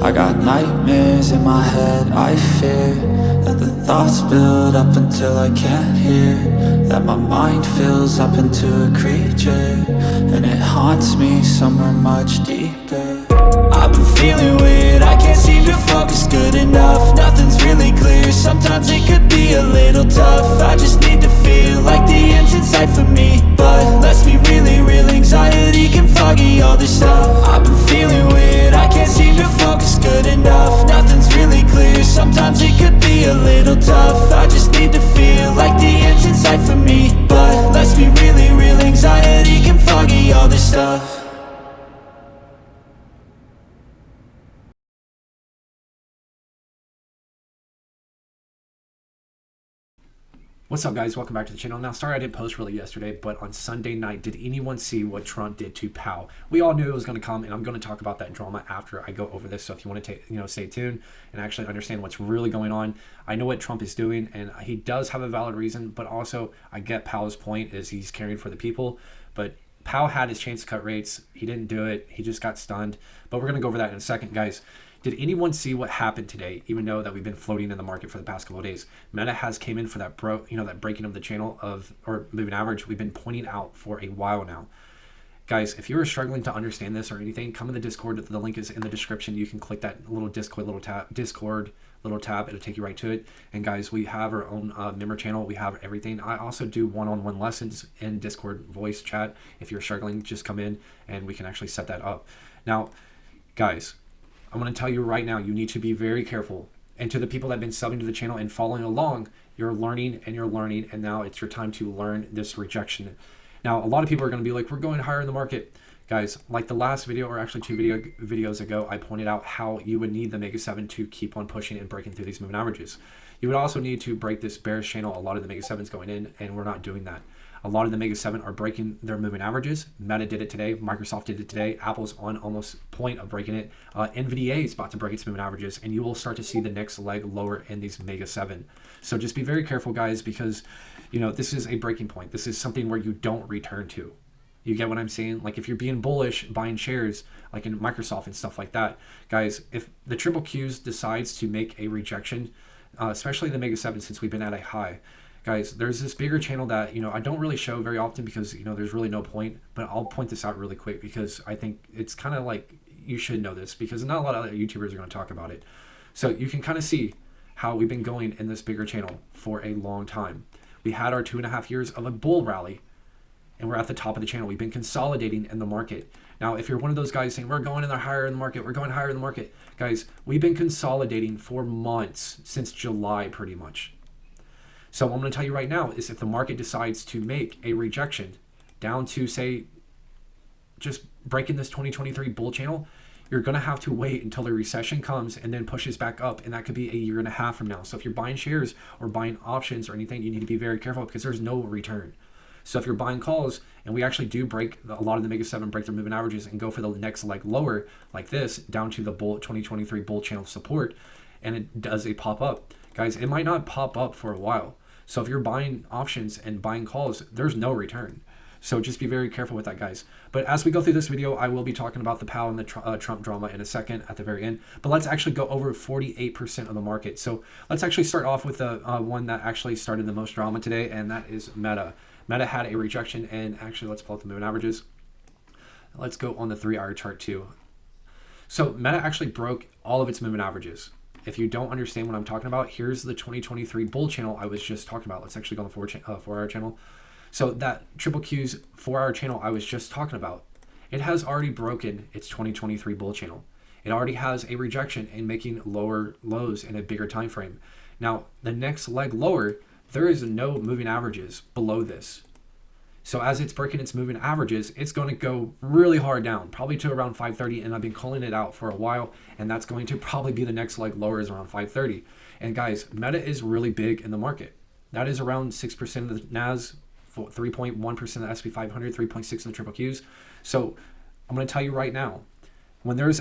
I got nightmares in my head, I fear that the thoughts build up until I can't hear, that my mind fills up into a creature, and it haunts me somewhere much deeper. I've been feeling weird, I can't seem to focus good enough. Nothing's really clear, sometimes it could be a little tough. I just need to feel like the end's in sight for me, but let's be really real, anxiety can foggy all this stuff. I've been feeling weird, I can't seem to focus good enough. Nothing's really clear, sometimes it could be a little tough. I just need to feel like the end's in sight for me, but let's be really real, anxiety can foggy all this stuff. What's up, guys? Welcome back to the channel. Now, sorry I didn't post really yesterday, but on Sunday night, did anyone see what Trump did to Powell? We all knew it was going to come, and I'm going to talk about that drama after I go over this. So if you want to stay tuned and actually understand what's really going on, I know what Trump is doing, and he does have a valid reason, but also I get Powell's point is he's caring for the people. But Powell had his chance to cut rates. He didn't do it. He just got stunned. But we're going to go over that in a second, guys. Did anyone see what happened today, even though that we've been floating in the market for the past couple of days? Meta has came in for that that breaking of the channel or moving average we've been pointing out for a while now. Guys, if you're struggling to understand this or anything, come in the Discord. The link is in the description. You can click that little Discord little tab. It'll take you right to it. And guys, we have our own member channel. We have everything. I also do one-on-one lessons in Discord voice chat. If you're struggling, just come in and we can actually set that up. Now, guys, I'm going to tell you right now, you need to be very careful. And to the people that have been subbing to the channel and following along, you're learning, and now it's your time to learn this rejection. Now, a lot of people are going to be like, we're going higher in the market. Guys, like the last video, or actually two videos ago, I pointed out how you would need the Mega 7 to keep on pushing and breaking through these moving averages. You would also need to break this bearish channel. A lot of the Mega 7s going in, and we're not doing that. A lot of the Mega 7 are breaking their moving averages. Meta did it today. Microsoft did it today. Apple's on almost point of breaking it. NVDA is about to break its moving averages, and you will start to see the next leg lower in these Mega 7. So just be very careful, guys, because this is a breaking point. This is something where you don't return to. You get what I'm saying? Like if you're being bullish, buying shares like in Microsoft and stuff like that, guys, if the triple Qs decides to make a rejection, especially the Mega 7 since we've been at a high, guys, there's this bigger channel that, I don't really show very often because, there's really no point, but I'll point this out really quick because I think it's kind of like you should know this because not a lot of other YouTubers are going to talk about it. So you can kind of see how we've been going in this bigger channel for a long time. We had our 2.5 years of a bull rally and we're at the top of the channel. We've been consolidating in the market. Now, if you're one of those guys saying, we're going higher in the market, we're going higher in the market, guys, we've been consolidating for months, since July pretty much. So what I'm going to tell you right now is if the market decides to make a rejection down to, say, just breaking this 2023 bull channel, you're going to have to wait until the recession comes and then pushes back up. And that could be a year and a half from now. So if you're buying shares or buying options or anything, you need to be very careful because there's no return. So if you're buying calls and we actually do break a lot of the Mega 7, break their moving averages and go for the next leg lower like this down to the bull 2023 bull channel support, and it does a pop up, guys, it might not pop up for a while. So if you're buying options and buying calls, there's no return. So just be very careful with that, guys. But as we go through this video, I will be talking about the Powell and the Trump drama in a second at the very end. But let's actually go over 48% of the market. So let's actually start off with the one that actually started the most drama today, and that is Meta. Meta had a rejection, and actually let's pull up the moving averages. Let's go on the 3-hour chart too. So Meta actually broke all of its moving averages. If you don't understand what I'm talking about, here's the 2023 bull channel I was just talking about. Let's actually go on the 4-hour channel. So that triple Q's 4-hour channel I was just talking about, it has already broken its 2023 bull channel. It already has a rejection and making lower lows in a bigger time frame. Now, the next leg lower, there is no moving averages below this. So as it's breaking its moving averages, it's going to go really hard down, probably to around 530, and I've been calling it out for a while, and that's going to probably be the next leg lower is around 530. And guys, Meta is really big in the market. That is around 6% of the NAS, 3.1% of the SP 500, 3.6% of the triple Qs. So I'm going to tell you right now, when there's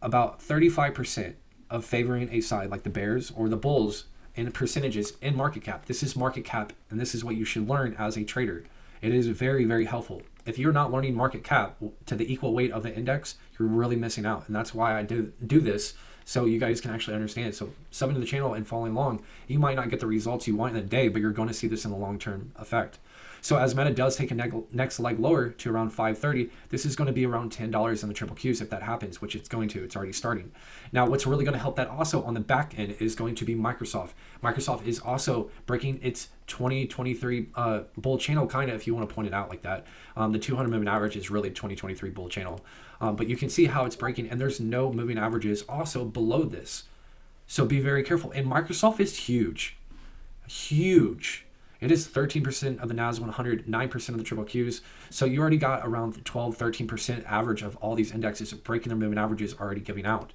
about 35% of favoring a side like the bears or the bulls in percentages in market cap, this is market cap, and this is what you should learn as a trader. It is very, very helpful. If you're not learning market cap to the equal weight of the index, you're really missing out. And that's why I do this, so you guys can actually understand. So subbing to the channel and following along, you might not get the results you want in a day, but you're going to see this in the long-term effect. So as Meta does take a next leg lower to around 530, this is going to be around $10 in the triple Qs if that happens, which it's going to. It's already starting. Now, what's really going to help that also on the back end is going to be Microsoft. Microsoft is also breaking its 2023 bull channel, kind of, if you want to point it out like that. The 200 moving average is really 2023 bull channel. But you can see how it's breaking, and there's no moving averages also below this. So be very careful. And Microsoft is huge. Huge. It is 13% of the NAS 100, 9% of the triple Qs. So you already got around 12, 13% average of all these indexes breaking their moving averages already giving out.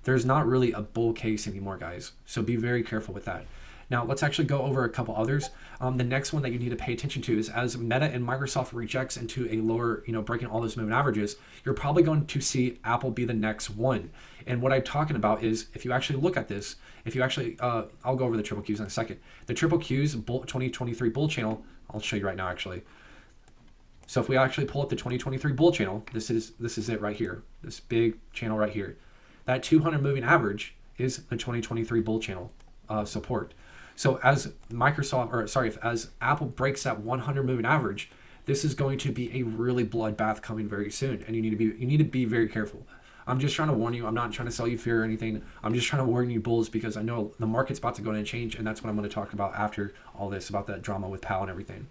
There's not really a bull case anymore, guys. So be very careful with that. Now, let's actually go over a couple others. The next one that you need to pay attention to is as Meta and Microsoft rejects into a lower, breaking all those moving averages, you're probably going to see Apple be the next one. And what I'm talking about is, if you actually look at this, if you actually, I'll go over the triple Qs in a second. The triple Qs 2023 bull channel, I'll show you right now actually. So if we actually pull up the 2023 bull channel, this is it right here, this big channel right here. That 200 moving average is the 2023 bull channel support. So as as Apple breaks that 100 moving average, this is going to be a really bloodbath coming very soon, and you need to be very careful. I'm just trying to warn you. I'm not trying to sell you fear or anything. I'm just trying to warn you bulls, because I know the market's about to go in and change, and that's what I'm going to talk about after all this, about that drama with Powell and everything.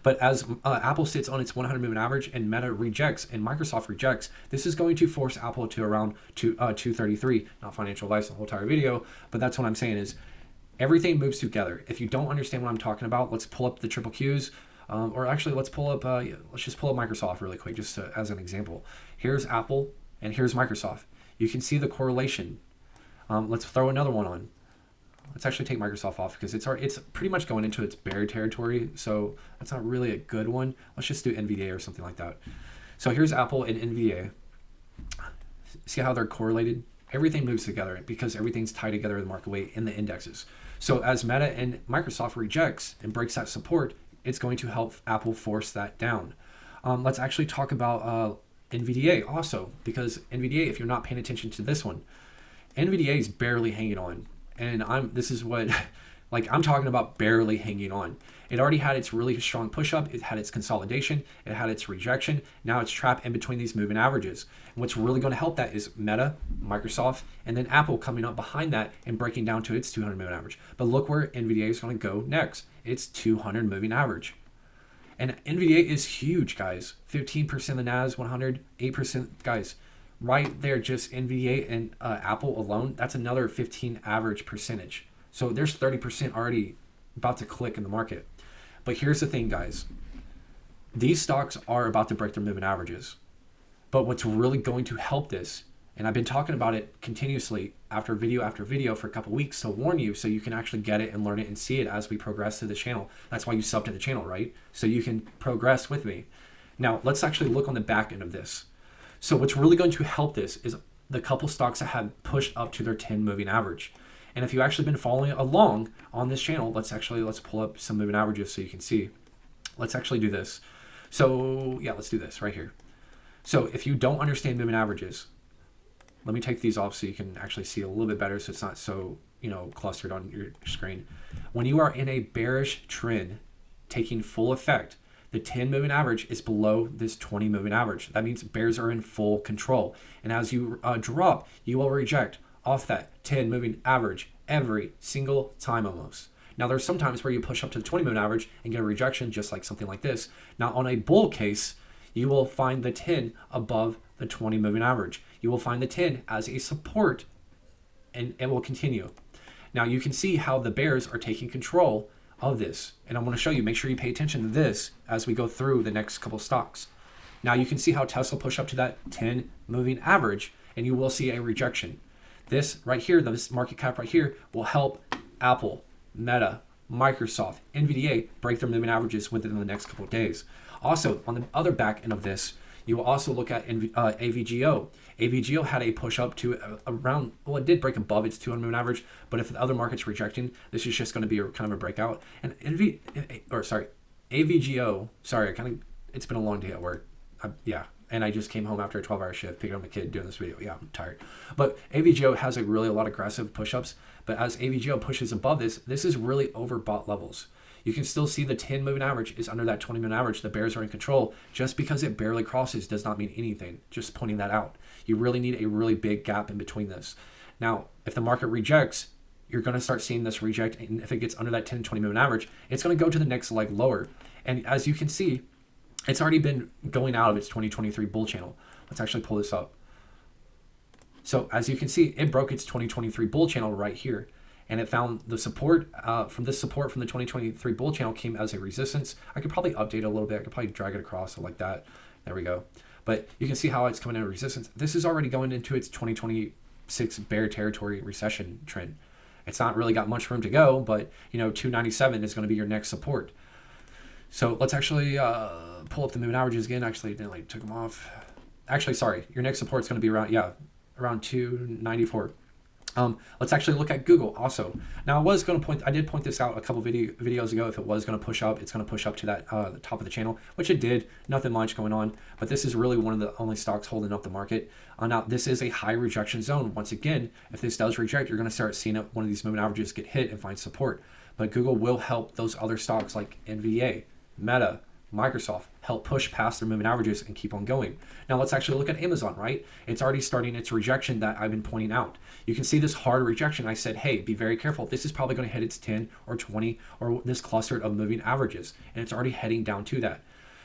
But as Apple sits on its 100 moving average and Meta rejects and Microsoft rejects, this is going to force Apple to around 233. Not financial advice the whole entire video, but that's what I'm saying is everything moves together. If you don't understand what I'm talking about, let's pull up the triple Qs. Or actually, let's just pull up Microsoft really quick, just as an example. Here's Apple and here's Microsoft. You can see the correlation. Let's throw another one on. Let's actually take Microsoft off because it's pretty much going into its bear territory. So that's not really a good one. Let's just do NVDA or something like that. So here's Apple and NVDA. See how they're correlated? Everything moves together because everything's tied together in the market weight in the indexes. So as Meta and Microsoft rejects and breaks that support, it's going to help Apple force that down. Let's actually talk about NVDA also, because NVDA, if you're not paying attention to this one, NVDA is barely hanging on. And I'm talking about barely hanging on. It already had its really strong push up. It had its consolidation. It had its rejection. Now it's trapped in between these moving averages. And what's really going to help that is Meta, Microsoft, and then Apple coming up behind that and breaking down to its 200 moving average. But look where NVDA is going to go next. It's 200 moving average. And NVDA is huge, guys. 15% of the NAS 100, 8%, guys. Right there, just NVDA and Apple alone, that's another 15 average percentage. So there's 30% already about to click in the market. But here's the thing, guys. These stocks are about to break their moving averages. But what's really going to help this, and I've been talking about it continuously after video for a couple weeks to warn you, so you can actually get it and learn it and see it as we progress through the channel. That's why you sub to the channel, right? So you can progress with me. Now, let's actually look on the back end of this. So what's really going to help this is the couple stocks that have pushed up to their 10 moving average. And if you've actually been following along on this channel, let's pull up some moving averages so you can see. Let's actually do this. So yeah, let's do this right here. So if you don't understand moving averages, let me take these off so you can actually see a little bit better, so it's not so clustered on your screen. When you are in a bearish trend taking full effect, the 10 moving average is below this 20 moving average. That means bears are in full control. And as you drop, you will reject off that 10 moving average every single time almost. Now there's some times where you push up to the 20 moving average and get a rejection, just like something like this. Now on a bull case, you will find the 10 above the 20 moving average. You will find the 10 as a support, and it will continue. Now you can see how the bears are taking control of this, and I'm going to show you. Make sure you pay attention to this as we go through the next couple stocks. Now you can see how Tesla pushed up to that 10 moving average, and you will see a rejection. This right here, this market cap right here, will help Apple, Meta, Microsoft, NVDA break their moving averages within the next couple of days. Also, on the other back end of this, you will also look at AVGO. AVGO had a push up to around, well, it did break above its 200 moving average, but if the other market's rejecting, this is just going to be kind of a breakout. And AVGO, sorry, it's been a long day at work. Yeah, and I just came home after a 12-hour shift, picking up my kid, doing this video. Yeah, I'm tired. But AVGO has a lot of aggressive push-ups. But as AVGO pushes above this is really overbought levels. You can still see the 10 moving average is under that 20 moving average. The bears are in control. Just because it barely crosses does not mean anything. Just pointing that out. You really need a really big gap in between this. Now, if the market rejects, you're going to start seeing this reject. And if it gets under that 10, 20 moving average, it's going to go to the next leg lower. And as you can see, it's already been going out of its 2023 bull channel. Let's actually pull this up. So as you can see, it broke its 2023 bull channel right here. And it found the support from the 2023 bull channel came as a resistance. I could probably update it a little bit. I could probably drag it across like that. There we go. But you can see how it's coming in resistance. This is already going into its 2026 bear territory recession trend. It's not really got much room to go, but 297 is going to be your next support. So let's actually pull up the moving averages again. Actually, I took them off. Actually, sorry. Your next support is going to be around 294. Let's actually look at Google also. Now I did point this out a couple videos ago. If it was going to push up, it's going to push up to that the top of the channel, which it did. Nothing much going on, but this is really one of the only stocks holding up the market. Now this is a high rejection zone. Once again, if this does reject, you're going to start seeing one of these moving averages get hit and find support. But Google will help those other stocks like NVDA, Meta, Microsoft help push past their moving averages and keep on going. Now let's actually look at Amazon, right? It's already starting its rejection that I've been pointing out. You can see this hard rejection. I said, hey, be very careful. This is probably going to hit its 10 or 20 or this cluster of moving averages, and it's already heading down to that.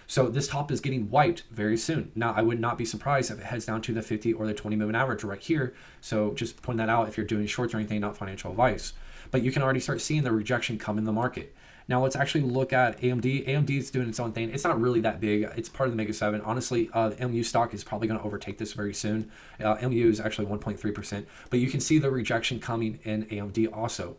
So this top is getting wiped very soon. Now, I would not be surprised if it heads down to the 50 or the 20 moving average right here. So just point that out if you're doing shorts or anything, not financial advice. But you can already start seeing the rejection come in the market. Now let's actually look at AMD. AMD is doing its own thing. It's not really that big. It's part of the Mega 7. Honestly, the MU stock is probably going to overtake this very soon. MU is actually 1.3%. But you can see the rejection coming in AMD also.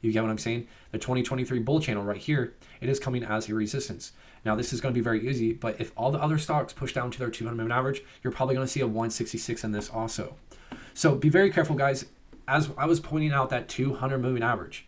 You get what I'm saying? The 2023 bull channel right here, it is coming as a resistance. Now this is going to be very easy, but if all the other stocks push down to their 200 moving average, you're probably going to see a 166 in this also. So be very careful, guys. As I was pointing out that 200 moving average,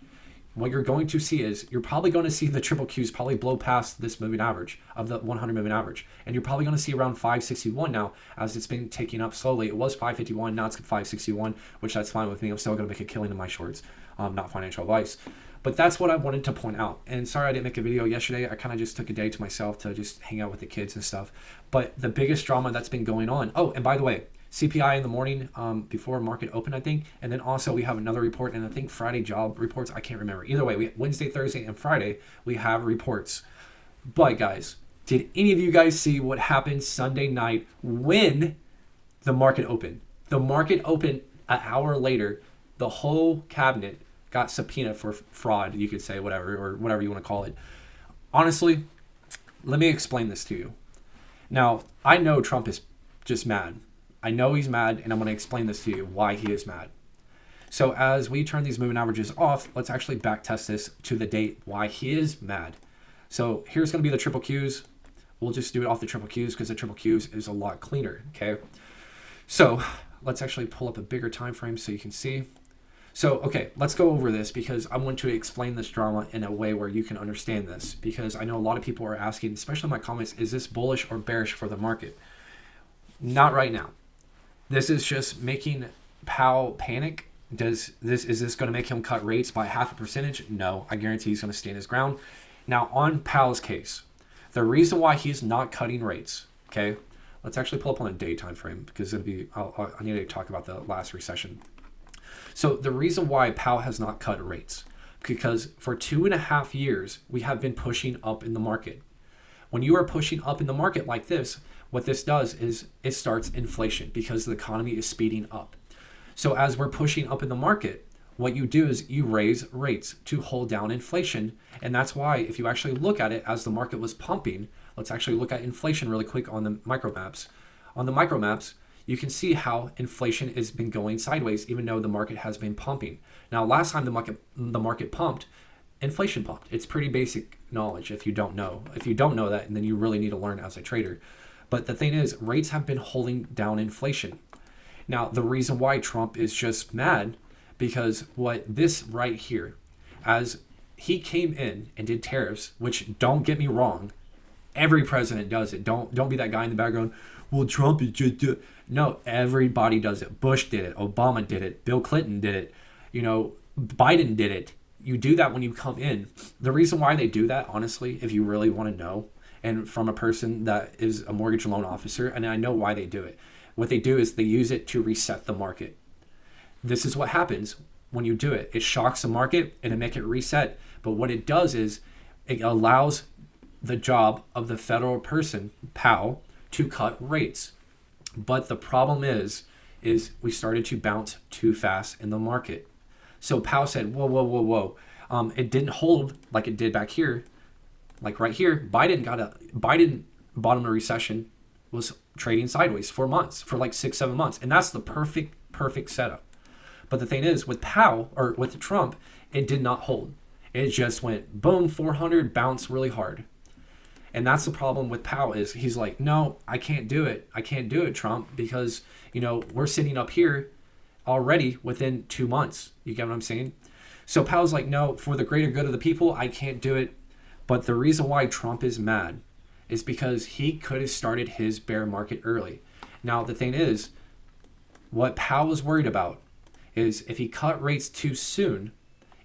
what you're going to see is you're probably going to see the triple Qs probably blow past this moving average of the 100 moving average. And you're probably going to see around 561 now as it's been taking up slowly. It was 551, now it's 561, which that's fine with me. I'm still going to make a killing in my shorts, not financial advice. But that's what I wanted to point out. And sorry I didn't make a video yesterday. I kind of just took a day to myself to just hang out with the kids and stuff. But the biggest drama that's been going on. Oh, and by the way, CPI in the morning before market open, I think. And then also we have another report, and I think Friday job reports. I can't remember. Either way, Wednesday, Thursday, and Friday, we have reports. But guys, did any of you guys see what happened Sunday night when the market opened? The market opened an hour later. The whole cabinet got subpoenaed for fraud, you could say, whatever, or whatever you want to call it. Honestly, let me explain this to you. Now, I know Trump is just mad. I know he's mad, and I'm going to explain this to you, why he is mad. So as we turn these moving averages off, let's actually back test this to the date why he is mad. So here's going to be the triple Qs. We'll just do it off the triple Qs because the triple Qs is a lot cleaner, okay? So let's actually pull up a bigger time frame so you can see. So, okay, let's go over this because I want to explain this drama in a way where you can understand this, because I know a lot of people are asking, especially in my comments, is this bullish or bearish for the market? Not right now. This is just making Powell panic. Is this going to make him cut rates by 0.5%? No, I guarantee he's going to stand his ground. Now, on Powell's case, the reason why he's not cutting rates, okay, let's actually pull up on a day time frame because it'll be, I need to talk about the last recession. So the reason why Powell has not cut rates, because for 2.5 years, we have been pushing up in the market. When you are pushing up in the market like this, what this does is it starts inflation because the economy is speeding up. So as we're pushing up in the market, what you do is you raise rates to hold down inflation. And that's why if you actually look at it as the market was pumping, let's actually look at inflation really quick on the micro maps. On the micro maps, you can see how inflation has been going sideways even though the market has been pumping. Now, last time the market pumped, inflation pumped. It's pretty basic knowledge if you don't know. If you don't know that, then you really need to learn as a trader. But the thing is, rates have been holding down inflation. Now, the reason why Trump is just mad, because what this right here, as he came in and did tariffs, which, don't get me wrong, every president does it. Don't be that guy in the background. Well, Trump is just do it. No, everybody does it. Bush did it. Obama did it. Bill Clinton did it. Biden did it. You do that when you come in. The reason why they do that, honestly, if you really want to know, and from a person that is a mortgage loan officer, and I know why they do it. What they do is they use it to reset the market. This is what happens when you do it. It shocks the market and it makes it reset. But what it does is it allows the job of the federal person, Powell, to cut rates. But the problem is we started to bounce too fast in the market. So Powell said, whoa. It didn't hold like it did back here. Like right here, Biden bottom of recession was trading sideways for months, for like 6-7 months. And that's the perfect setup. But the thing is, with Powell, or with Trump, it did not hold. It just went boom, 400, bounced really hard. And that's the problem with Powell, is he's like, no, I can't do it. I can't do it, Trump, because, we're sitting up here already within 2 months. You get what I'm saying? So Powell's like, no, for the greater good of the people, I can't do it. But the reason why Trump is mad is because he could have started his bear market early. Now, the thing is, what Powell was worried about is if he cut rates too soon,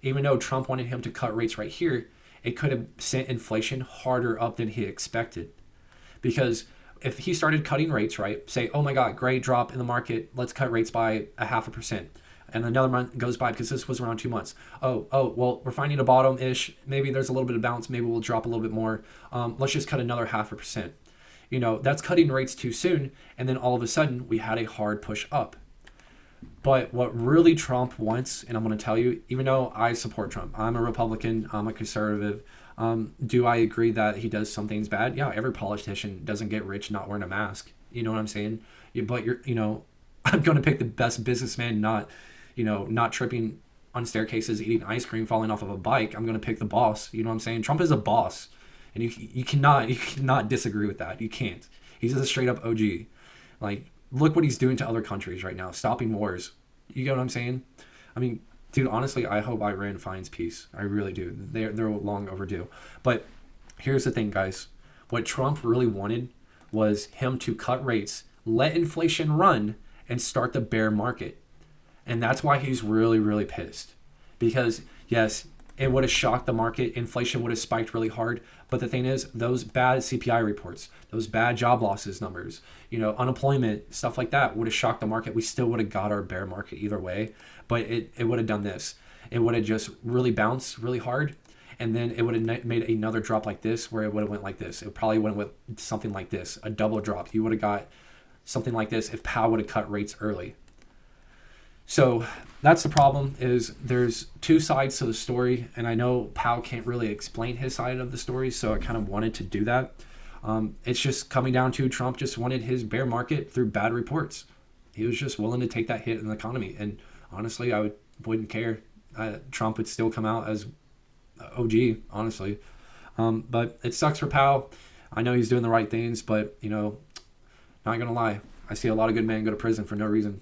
even though Trump wanted him to cut rates right here, it could have sent inflation harder up than he expected. Because if he started cutting rates, right, say, oh my God, great drop in the market, let's cut rates by 0.5%. And another month goes by, because this was around 2 months. Oh, well, we're finding a bottom-ish. Maybe there's a little bit of bounce. Maybe we'll drop a little bit more. Let's just cut another 0.5%. That's cutting rates too soon. And then all of a sudden, we had a hard push up. But what really Trump wants, and I'm going to tell you, even though I support Trump, I'm a Republican, I'm a conservative. Do I agree that he does some things bad? Yeah, every politician doesn't get rich not wearing a mask. You know what I'm saying? But I'm going to pick the best businessman, not tripping on staircases, eating ice cream, falling off of a bike. I'm going to pick the boss. You know what I'm saying? Trump is a boss, and you cannot disagree with that. You can't. He's a straight up OG. Like, look what he's doing to other countries right now, stopping wars. You get what I'm saying? I mean, dude, honestly, I hope Iran finds peace. I really do. They're long overdue. But here's the thing, guys. What Trump really wanted was him to cut rates, let inflation run, and start the bear market. And that's why he's really, really pissed. Because, yes, it would have shocked the market. Inflation would have spiked really hard. But the thing is, those bad CPI reports, those bad job losses numbers, unemployment, stuff like that would have shocked the market. We still would have got our bear market either way. But it would have done this. It would have just really bounced really hard. And then it would have made another drop like this, where it would have went like this. It probably would have went something like this, a double drop. You would have got something like this if Powell would have cut rates early. So that's the problem, is there's two sides to the story, and I know Powell can't really explain his side of the story, so I kind of wanted to do that. It's just coming down to Trump just wanted his bear market through bad reports. He was just willing to take that hit in the economy, and honestly, I wouldn't care. Trump would still come out as OG, honestly. But it sucks for Powell. I know he's doing the right things, but, not going to lie. I see a lot of good men go to prison for no reason.